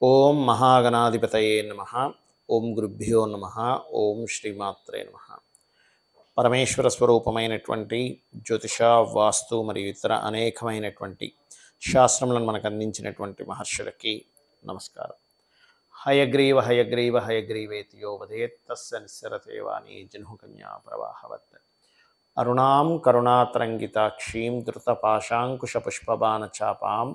ఓం మహాగణాధిపతయే నమః. ఓం గురుభ్యో నమః. ఓం శ్రీమాత్రే నమః. పరమేశ్వర స్వరూపమైనటువంటి జ్యోతిష, వాస్తు మరియు ఇతర అనేకమైనటువంటి శాస్త్రములను మనకు అందించినటువంటి మహర్షులకి నమస్కారం. హయగ్రీవ హయగ్రీవ హయగ్రీవేతి యో వదేత్ తస్య నిస్సరతే వాణి జహ్నుకన్యా ప్రవాహవత్. అరుణాం కరుణాతరంగితాక్షీం ధృతపాశాంకుశపుష్పబాణచాపాం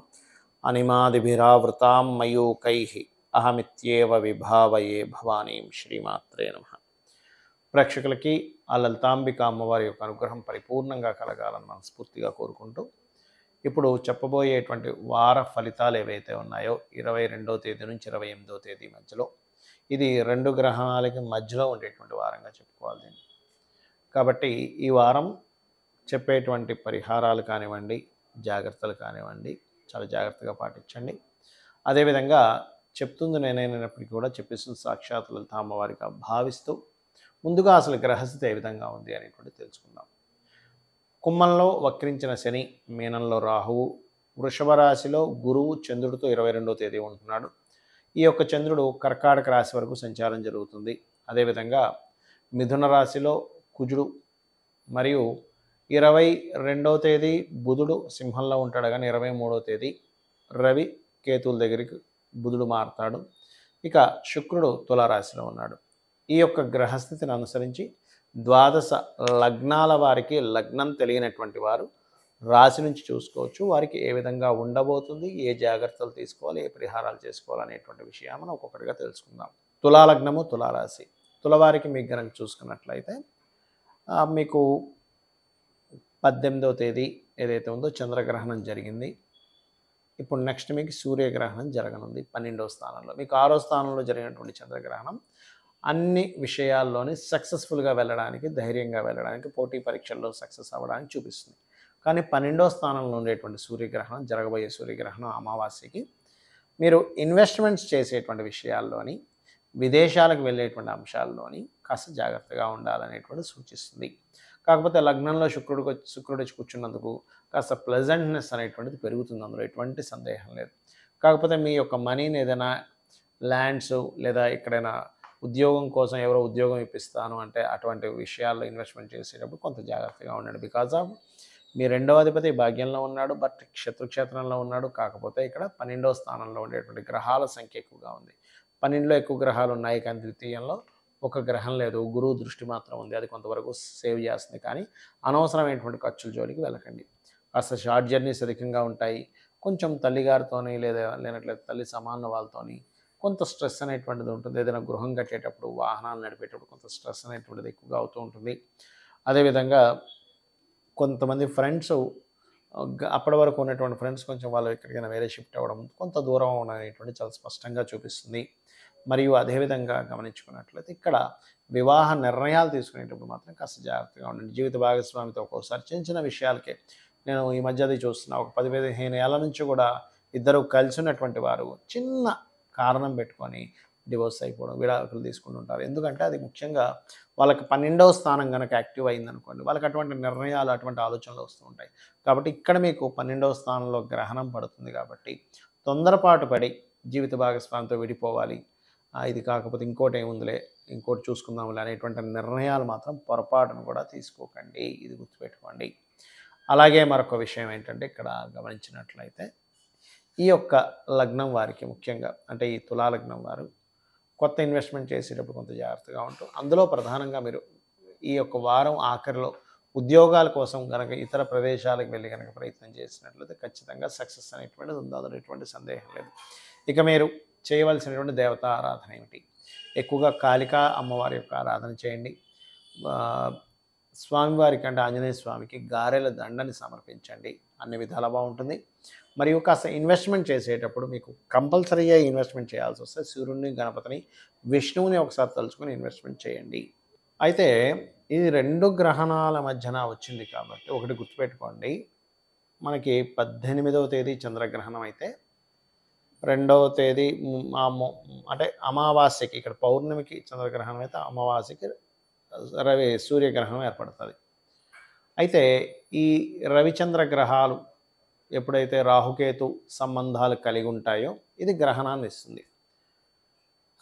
అనిమాదిభిరావృతాం మయూకైః అహమిత్యేవ విభావయే భవానీం. శ్రీమాత్రే నమః. ప్రేక్షకులకి ఆ లలితాంబిక అమ్మవారి యొక్క అనుగ్రహం పరిపూర్ణంగా కలగాలని మనస్ఫూర్తిగా కోరుకుంటూ, ఇప్పుడు చెప్పబోయేటువంటి వార ఫలితాలు ఏవైతే ఉన్నాయో 22వ తేదీ నుంచి 28వ తేదీ మధ్యలో, ఇది 2 గ్రహాలకి మధ్యలో ఉండేటువంటి వారంగా చెప్పుకోవాలి దీన్ని. కాబట్టి ఈ వారం చెప్పేటువంటి పరిహారాలు కానివ్వండి, జాగ్రత్తలు కానివ్వండి, చాలా జాగ్రత్తగా పాటించండి. అదేవిధంగా చెప్తుంది నేనైనప్పటికీ కూడా చెప్పేస్తుంది సాక్షాత్ లలిత అమ్మవారిగా భావిస్తూ, ముందుగా అసలు గ్రహస్థితి ఏ విధంగా ఉంది అనేటువంటి తెలుసుకుందాం. కుంభంలో వక్రించిన శని, మీనంలో రాహువు, వృషభ రాశిలో గురువు చంద్రుడితో 22వ తేదీ ఉంటున్నాడు. ఈ యొక్క చంద్రుడు కర్కాటక రాశి వరకు సంచారం జరుగుతుంది. అదేవిధంగా మిథున రాశిలో కుజుడు, మరియు 22వ తేదీ బుధుడు సింహంలో ఉంటాడు, కానీ 23వ తేదీ రవి కేతువుల దగ్గరికి బుధుడు మారుతాడు. ఇక శుక్రుడు తులారాశిలో ఉన్నాడు. ఈ యొక్క గ్రహస్థితిని అనుసరించి ద్వాదశ లగ్నాల వారికి, లగ్నం తెలియనటువంటి వారు రాశి నుంచి చూసుకోవచ్చు వారికి ఏ విధంగా ఉండబోతుంది, ఏ జాగ్రత్తలు తీసుకోవాలి, ఏ పరిహారాలు చేసుకోవాలి అనేటువంటి విషయాన్ని మనం ఒక్కొక్కటిగా తెలుసుకుందాం. తులాలగ్నము, తులారాశి. తులవారికి మీకు కనుక చూసుకున్నట్లయితే మీకు 18వ తేదీ ఏదైతే ఉందో చంద్రగ్రహణం జరిగింది. ఇప్పుడు నెక్స్ట్ మీకు సూర్యగ్రహణం జరగనుంది 12వ స్థానంలో. మీకు 6వ స్థానంలో జరిగినటువంటి చంద్రగ్రహణం అన్ని విషయాల్లోని సక్సెస్ఫుల్గా వెళ్ళడానికి, ధైర్యంగా వెళ్ళడానికి, పోటీ పరీక్షల్లో సక్సెస్ అవ్వడానికి చూపిస్తుంది. కానీ 12వ స్థానంలో ఉండేటువంటి సూర్యగ్రహణం, జరగబోయే సూర్యగ్రహణం అమావాస్యకి మీరు ఇన్వెస్ట్మెంట్స్ చేసేటువంటి విషయాల్లోని, విదేశాలకు వెళ్ళేటువంటి అంశాల్లోని కాస్త జాగ్రత్తగా ఉండాలనేటువంటి సూచిస్తుంది. కాకపోతే లగ్నంలో శుక్రుడు వచ్చి కూర్చున్నందుకు కాస్త ప్లెజెంట్నెస్ అనేటువంటిది పెరుగుతుంది, అందులో ఎటువంటి సందేహం లేదు. కాకపోతే మీ యొక్క మనీని ఏదైనా ల్యాండ్స్ లేదా ఎక్కడైనా ఉద్యోగం కోసం ఎవరో ఉద్యోగం ఇప్పిస్తాను అంటే అటువంటి విషయాల్లో ఇన్వెస్ట్మెంట్ చేసేటప్పుడు కొంత జాగ్రత్తగా ఉండండి. బికాజ్ ఆఫ్ మీ 2వ అధిపతి భాగ్యంలో ఉన్నాడు, బట్ శత్రుక్షేత్రంలో ఉన్నాడు. కాకపోతే ఇక్కడ 12వ స్థానంలో ఉండేటువంటి గ్రహాల సంఖ్య ఎక్కువగా ఉంది. 12లో ఎక్కువ గ్రహాలు ఉన్నాయి, కానీ ద్వితీయంలో ఒక గ్రహం లేదు. గురువు దృష్టి మాత్రం ఉంది, అది కొంతవరకు సేవ్ చేస్తుంది. కానీ అనవసరమైనటువంటి ఖర్చుల జోలికి వెళ్ళకండి. కాస్త షార్ట్ జర్నీస్ అధికంగా ఉంటాయి. కొంచెం తల్లిగారితోని లేదా లేనట్లయితే తల్లి సమాన వాళ్ళతోని కొంత స్ట్రెస్ అనేటువంటిది ఉంటుంది. ఏదైనా గృహం కట్టేటప్పుడు, వాహనాలు నడిపేటప్పుడు కొంత స్ట్రెస్ అనేటువంటిది ఎక్కువగా అవుతూ ఉంటుంది. అదేవిధంగా కొంతమంది ఫ్రెండ్స్, అప్పటి వరకు ఉన్నటువంటి ఫ్రెండ్స్ కొంచెం వాళ్ళు ఎక్కడికైనా వేరే షిఫ్ట్ అవ్వడం, కొంత దూరం అనేటువంటి చాలా స్పష్టంగా చూపిస్తుంది. మరియు అదేవిధంగా గమనించుకున్నట్లయితే ఇక్కడ వివాహ నిర్ణయాలు తీసుకునేటప్పుడు మాత్రం కాస్త జాగ్రత్తగా ఉండండి. జీవిత భాగస్వామితో ఒక్కోసారి చిన్న చిన్న విషయాలకే, నేను ఈ మధ్య అది చూస్తున్నా, ఒక 10-15 ఏళ్ళ నుంచి కూడా ఇద్దరు కలిసి ఉన్నటువంటి వారు చిన్న కారణం పెట్టుకొని డివోర్స్ అయిపోవడం, విడాకులు తీసుకుంటుంటారు. ఎందుకంటే అది ముఖ్యంగా వాళ్ళకి 12వ స్థానం కనుక యాక్టివ్ అయిందనుకోండి, వాళ్ళకి అటువంటి నిర్ణయాలు, అటువంటి ఆలోచనలు వస్తూ ఉంటాయి. కాబట్టి ఇక్కడ మీకు 12వ స్థానంలో గ్రహణం పడుతుంది. కాబట్టి తొందరపాటు పడి జీవిత భాగస్వామితో విడిపోవాలి, ఇది కాకపోతే ఇంకోటి ఏముందిలే, ఇంకోటి చూసుకుందాంలే అనేటువంటి నిర్ణయాలు మాత్రం పొరపాటును కూడా తీసుకోకండి. ఇది గుర్తుపెట్టుకోండి. అలాగే మరొక విషయం ఏంటంటే, ఇక్కడ గమనించినట్లయితే ఈ యొక్క లగ్నం వారికి ముఖ్యంగా, అంటే ఈ తులాలగ్నం వారు కొత్త ఇన్వెస్ట్మెంట్ చేసేటప్పుడు కొంత జాగ్రత్తగా ఉంటూ, అందులో ప్రధానంగా మీరు ఈ యొక్క వారం ఆఖరిలో ఉద్యోగాల కోసం కనుక ఇతర ప్రదేశాలకు వెళ్ళి కనుక ప్రయత్నం చేసినట్లయితే ఖచ్చితంగా సక్సెస్ అనేటువంటిది ఉంది, అందులో ఎటువంటి సందేహం లేదు. ఇక మీరు చేయవలసినటువంటి దేవతా ఆరాధన ఏమిటి? ఎక్కువగా కాళికా అమ్మవారి యొక్క ఆరాధన చేయండి. స్వామివారికి అంటే ఆంజనేయ స్వామికి గారెల దండని సమర్పించండి, అన్ని విధాలా బాగుంటుంది. మరియు కాస్త ఇన్వెస్ట్మెంట్ చేసేటప్పుడు మీకు కంపల్సరీగా ఇన్వెస్ట్మెంట్ చేయాల్సి వస్తే సూర్యుడిని, గణపతిని, విష్ణువుని ఒకసారి తలుచుకొని ఇన్వెస్ట్మెంట్ చేయండి. అయితే ఇది 2 గ్రహణాల మధ్యన వచ్చింది కాబట్టి ఒకటి గుర్తుపెట్టుకోండి, మనకి 18వ తేదీ చంద్రగ్రహణం అయితే 2వ తేదీ అంటే అమావాస్యకి, ఇక్కడ పౌర్ణమికి చంద్రగ్రహణం అయితే అమావాస్యకి సూర్యగ్రహణం ఏర్పడుతుంది. అయితే ఈ రవిచంద్ర గ్రహాలు ఎప్పుడైతే రాహుకేతు సంబంధాలు కలిగి ఉంటాయో ఇది గ్రహణాన్ని ఇస్తుంది.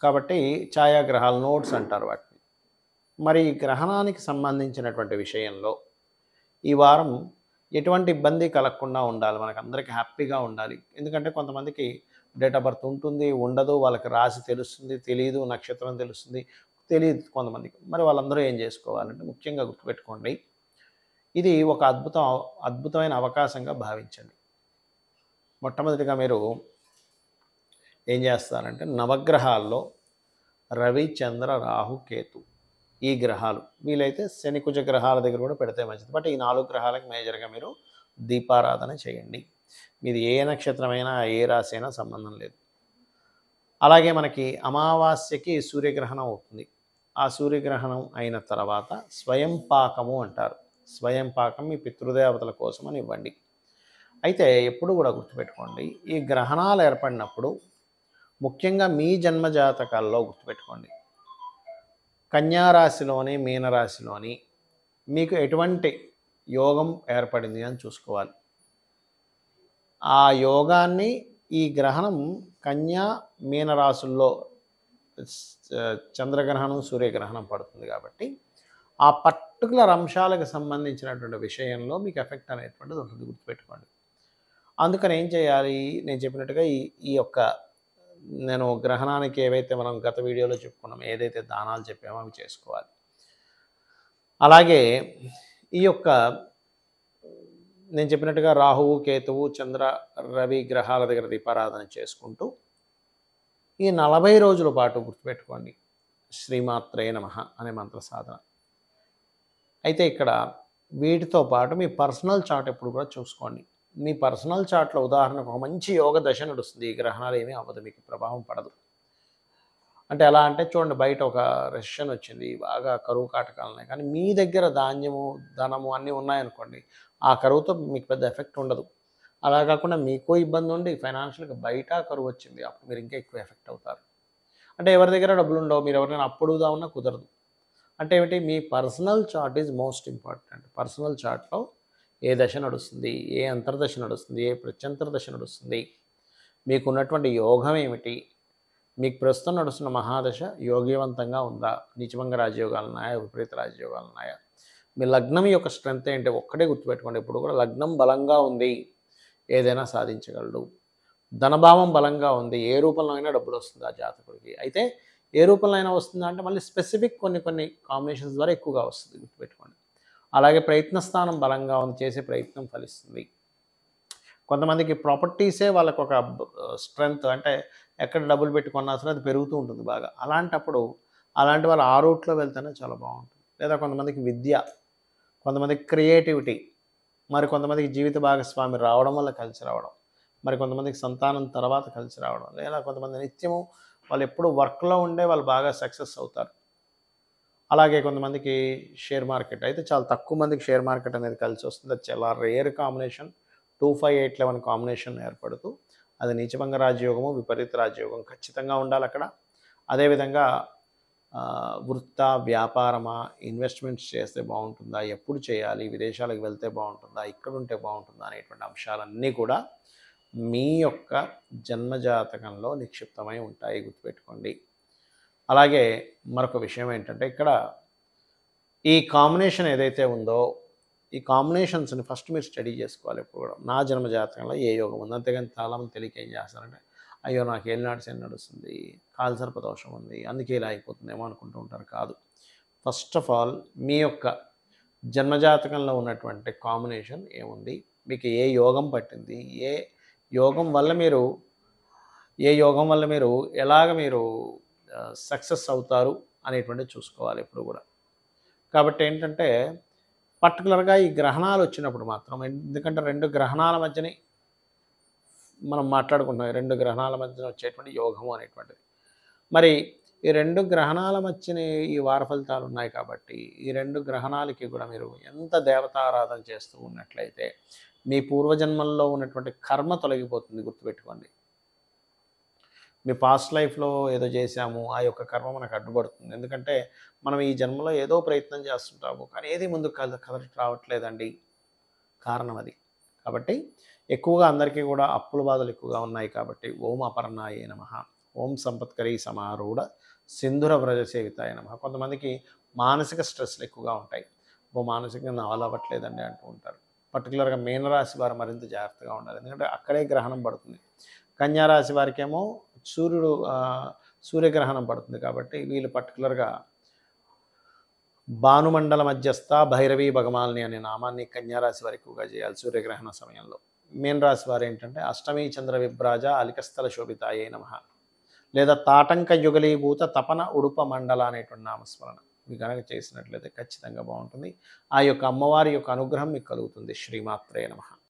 కాబట్టి ఛాయాగ్రహాలు నోట్స్ అంటారు వాటిని. మరి ఈ గ్రహణానికి సంబంధించినటువంటి విషయంలో ఈ వారం ఎటువంటి ఇబ్బంది కలగకుండా ఉండాలి, మనకందరికీ హ్యాపీగా ఉండాలి. ఎందుకంటే కొంతమందికి డేట్ ఆఫ్ బర్త్ ఉంటుంది, ఉండదు, వాళ్ళకి రాశి తెలుస్తుంది, తెలీదు, నక్షత్రం తెలుస్తుంది, తెలియదు కొంతమందికి. మరి వాళ్ళందరూ ఏం చేసుకోవాలంటే ముఖ్యంగా గుర్తుపెట్టుకోండి, ఇది ఒక అద్భుతమైన అవకాశంగా భావించండి. మొట్టమొదటిగా మీరు ఏం చేస్తారంటే నవగ్రహాల్లో రవి, చంద్ర, రాహు, కేతు ఈ గ్రహాలు, వీలైతే శని, కుజ గ్రహాల దగ్గర కూడా పెడితే మంచిది. బట్ ఈ 4 గ్రహాలకు మేజర్గా మీరు దీపారాధన చేయండి. మీది ఏ నక్షత్రమైనా ఏ రాశి అయినా సంబంధం లేదు. అలాగే మనకి అమావాస్యకి సూర్యగ్రహణం అవుతుంది. ఆ సూర్యగ్రహణం అయిన తర్వాత స్వయం పాకము అంటారు. స్వయం పాకం మీ పితృదేవతల కోసమని ఇవ్వండి. అయితే ఎప్పుడు కూడా గుర్తుపెట్టుకోండి, ఈ గ్రహణాలు ఏర్పడినప్పుడు ముఖ్యంగా మీ జన్మజాతకాల్లో గుర్తుపెట్టుకోండి, కన్యారాశిలోని మీనరాశిలోని మీకు ఎటువంటి యోగం ఏర్పడింది అని చూసుకోవాలి. ఆ యోగాన్ని ఈ గ్రహణం కన్యా మీనరాశుల్లో చంద్రగ్రహణం, సూర్యగ్రహణం పడుతుంది కాబట్టి ఆ పర్టికులర్ అంశాలకు సంబంధించినటువంటి విషయంలో మీకు ఎఫెక్ట్ అనేటువంటిది ఉంటుంది, గుర్తుపెట్టుకోండి. అందుకని ఏం చేయాలి, నేను చెప్పినట్టుగా ఈ యొక్క నేను గ్రహణానికి ఏవైతే మనం గత వీడియోలో చెప్పుకున్నాం, ఏదైతే దానాలు చెప్పామో అవి చేసుకోవాలి. అలాగే ఈ యొక్క నేను చెప్పినట్టుగా రాహువు, కేతువు, చంద్ర, రవి గ్రహాల దగ్గర దీపారాధన చేసుకుంటూ ఈ 40 రోజుల పాటు గుర్తుపెట్టుకోండి శ్రీమాత్రే నమః అనే మంత్ర సాధన. అయితే ఇక్కడ వీటితో పాటు మీ పర్సనల్ చార్ట్ ఎప్పుడు కూడా చూసుకోండి. మీ పర్సనల్ చార్ట్లో ఉదాహరణకు ఒక మంచి యోగ దశ నడుస్తుంది, ఈ గ్రహణాలు ఏమీ అవ్వదు, మీకు ప్రభావం పడదు. అంటే ఎలా అంటే చూడండి, బయట ఒక రెసిషన్ వచ్చింది, బాగా కరువు కాటకాలు ఉన్నాయి, కానీ మీ దగ్గర ధాన్యము, ధనము అన్నీ ఉన్నాయనుకోండి, ఆ కరువుతో మీకు పెద్ద ఎఫెక్ట్ ఉండదు. అలా కాకుండా మీకు ఇబ్బంది ఉండి ఫైనాన్షియల్గా బయట కరువు వచ్చింది, అప్పుడు మీరు ఇంకా ఎక్కువ ఎఫెక్ట్ అవుతారు. అంటే ఎవరి దగ్గర డబ్బులు ఉండవు, మీరు ఎవరైనా అప్పుడుదా ఉన్నా కుదరదు. అంటే ఏమిటి, మీ personal chart is most important. Personal చార్ట్లో ఏ దశ నడుస్తుంది, ఏ అంతర్దశ నడుస్తుంది, ఏ ప్రత్యంతర్దశ నడుస్తుంది, మీకున్నటువంటి యోగం ఏమిటి, మీకు ప్రస్తుతం నడుస్తున్న మహాదశ యోగ్యవంతంగా ఉందా, నీచభంగ రాజయోగాలు ఉన్నాయా, విపరీత రాజయోగాలు ఉన్నాయా, మీ లగ్నం యొక్క స్ట్రెంత్ ఏంటి, ఒక్కటే గుర్తుపెట్టుకోండి. ఇప్పుడు కూడా లగ్నం బలంగా ఉంది, ఏదైనా సాధించగలడు. ధనభావం బలంగా ఉంది, ఏ రూపంలో అయినా డబ్బులు వస్తుంది ఆ జాతకుడికి. అయితే ఏ రూపంలో అయినా వస్తుందా అంటే మళ్ళీ స్పెసిఫిక్ కొన్ని కాంబినేషన్స్ ద్వారా ఎక్కువగా వస్తుంది, గుర్తుపెట్టుకోండి. అలాగే ప్రయత్న స్థానం బలంగా ఉంది, చేసే ప్రయత్నం ఫలిస్తుంది. కొంతమందికి ప్రాపర్టీసే వాళ్ళకు ఒక స్ట్రెంగ్త్, అంటే ఎక్కడ డబ్బులు పెట్టుకున్నా సరే అది పెరుగుతూ ఉంటుంది బాగా. అలాంటప్పుడు అలాంటి వాళ్ళు ఆ రూట్లో వెళ్తేనే చాలా బాగుంటుంది. లేదా కొంతమందికి విద్య, కొంతమందికి క్రియేటివిటీ, మరి కొంతమందికి జీవిత భాగస్వామి రావడం వల్ల కలిసి రావడం, మరి కొంతమందికి సంతానం తర్వాత కలిసి రావడం, లేదా కొంతమంది నిత్యము వాళ్ళు ఎప్పుడు వర్క్లో ఉండే వాళ్ళు బాగా సక్సెస్ అవుతారు. అలాగే కొంతమందికి షేర్ మార్కెట్, అయితే చాలా తక్కువ మందికి షేర్ మార్కెట్ అనేది కలిసి వస్తుంది. అది చాలా రేర్ కాంబినేషన్, 2, 5, 8, 11 కాంబినేషన్ ఏర్పడుతూ అది నీచభంగ రాజయోగము, విపరీత రాజయోగం ఖచ్చితంగా ఉండాలి అక్కడ. అదేవిధంగా వృత్తా, వ్యాపారమా, ఇన్వెస్ట్మెంట్స్ చేస్తే బాగుంటుందా, ఎప్పుడు చేయాలి, విదేశాలకు వెళ్తే బాగుంటుందా, ఇక్కడ ఉంటే బాగుంటుందా అనేటువంటి అంశాలన్నీ కూడా మీ యొక్క జన్మజాతకంలో నిక్షిప్తమై ఉంటాయి, గుర్తుపెట్టుకోండి. అలాగే మరొక విషయం ఏంటంటే ఇక్కడ ఈ కాంబినేషన్ ఏదైతే ఉందో ఈ కాంబినేషన్స్ని ఫస్ట్ మీరు స్టడీ చేసుకోవాలి ఎప్పుడు కూడా. నా జన్మజాతకంలో ఏ యోగం ఉంది, అంతేగాని చాలామంది తెలియక ఏం చేస్తారంటే అయ్యో నాకు ఏలినాటి శని నడుస్తుంది, కాలసర్ప దోషం ఉంది, అందుకే ఇలా అయిపోతుందేమో అనుకుంటూ ఉంటారు. కాదు, ఫస్ట్ ఆఫ్ ఆల్ మీ యొక్క జన్మజాతకంలో ఉన్నటువంటి కాంబినేషన్ ఏముంది, మీకు ఏ యోగం పట్టింది, ఏ యోగం వల్ల మీరు ఎలాగ మీరు సక్సెస్ అవుతారు అనేటువంటిది చూసుకోవాలి ఎప్పుడు కూడా. కాబట్టి ఏంటంటే పర్టికులర్గా ఈ గ్రహణాలు వచ్చినప్పుడు మాత్రం, ఎందుకంటే 2 గ్రహణాల మధ్యని మనం మాట్లాడుకుంటున్నాం, 2 గ్రహణాల మధ్యన వచ్చేటువంటి యోగము అనేటువంటిది. మరి ఈ 2 గ్రహణాల మధ్యని ఈ వార ఫలితాలు ఉన్నాయి కాబట్టి ఈ 2 గ్రహణాలకి కూడా మీరు ఎంత దేవతారాధన చేస్తూ ఉన్నట్లయితే మీ పూర్వజన్మల్లో ఉన్నటువంటి కర్మ తొలగిపోతుంది, గుర్తుపెట్టుకోండి. మీ పాస్ట్ లైఫ్లో ఏదో చేశాము, ఆ యొక్క కర్మ మనకు అడ్డుపడుతుంది. ఎందుకంటే మనం ఈ జన్మలో ఏదో ప్రయత్నం చేస్తుంటాము, కానీ ఏది ముందుకు కదలికి రావట్లేదండి, కారణం అది. కాబట్టి ఎక్కువగా అందరికీ కూడా అప్పుల బాధలు ఎక్కువగా ఉన్నాయి కాబట్టి ఓం అపర్ణాయే నమః, ఓం సంపత్కరీ సమారూఢ సింధుర వ్రజ సేవితాయ నమః. కొంతమందికి మానసిక స్ట్రెస్లు ఎక్కువగా ఉంటాయి. మానసికంగా అవ్వట్లేదండి అంటూ ఉంటారు. పర్టికులర్గా మీనరాశి వారు మరింత జాగ్రత్తగా ఉండాలి, ఎందుకంటే అక్కడే గ్రహణం పడుతుంది. కన్యారాశి వారికేమో సూర్యగ్రహణం పడుతుంది కాబట్టి వీళ్ళు పర్టికులర్గా భానుమండల మధ్యస్థ భైరవి భగమాలిని అనే నామాన్ని కన్యారాశి వారు ఎక్కువగా చేయాలి సూర్యగ్రహణ సమయంలో. మీన రాశి వారు ఏంటంటే అష్టమి చంద్ర విభ్రాజ అలికస్థల శోభితాయే నమః, లేదా తాటంక యుగలీభూత తపన ఉడుప మండల అనేటువంటి నామస్మరణ మీకు కనుక చేసినట్లయితే ఖచ్చితంగా బాగుంటుంది. ఆ యొక్క అమ్మవారి యొక్క అనుగ్రహం మీకు కలుగుతుంది. శ్రీమాత్రే నమః.